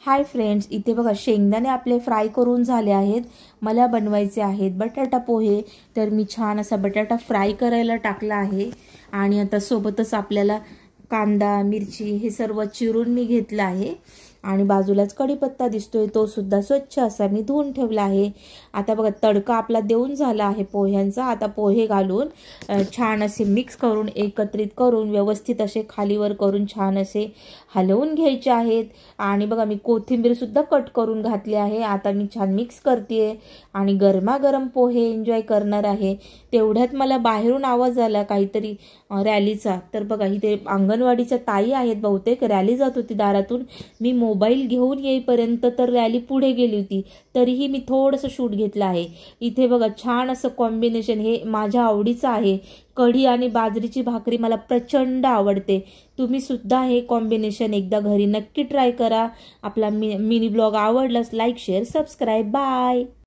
Hi friends, इथे बघा शेंगदाणे आपले फ्राय करून झाले आहेत। मला बनवायचे आहेत बटाटा पोहे। तर मी छान असा बटाटा फ्राय करायला टाकला आहे आणि आता सोबतच आपल्याला कांदा मिरची हे सर्व चिरून मी घेतलं आहे आणि बाजूलाच कढीपत्ता दिसतोय, तो सुद्धा स्वच्छ असा मी धुवून ठेवला आहे। आता बघा तडका आपला देऊन झाला आहे पोह्यांचा। आता पोहे घालून छान असे मिक्स करून एकत्रित करून व्यवस्थित असे खालीवर करून छान असे हलवून घ्यायचे आहेत। आणि बघा मी कोथिंबीर सुद्धा कट करून घातली आहे। आता मी छान मिक्स करतेय आणि गरमागरम पोहे एन्जॉय करणार आहे। तेवढ्यात मला बाहेरून आवाज आला काहीतरी रॅलीचा। तर बघा इथे अंगणवाडीच्या ताई आहेत, बहुतेक रॅली जात होती दारातून। मी मोबाईल घेऊन येईपर्यंत तर रॅली पुढे गेली होती, तरीही मी थोडंसं शूट घेतलं आहे। इथे बघा छान असं कॉम्बिनेशन हे माझ्या आवडीचं आहे। कढी आणि बाजरीची भाकरी मला प्रचंड आवडते। तुम्ही सुद्धा हे कॉम्बिनेशन एकदा घरी नक्की ट्राय करा। आपला मिनी ब्लॉग आवडलास लाईक शेअर सबस्क्राईब बाय।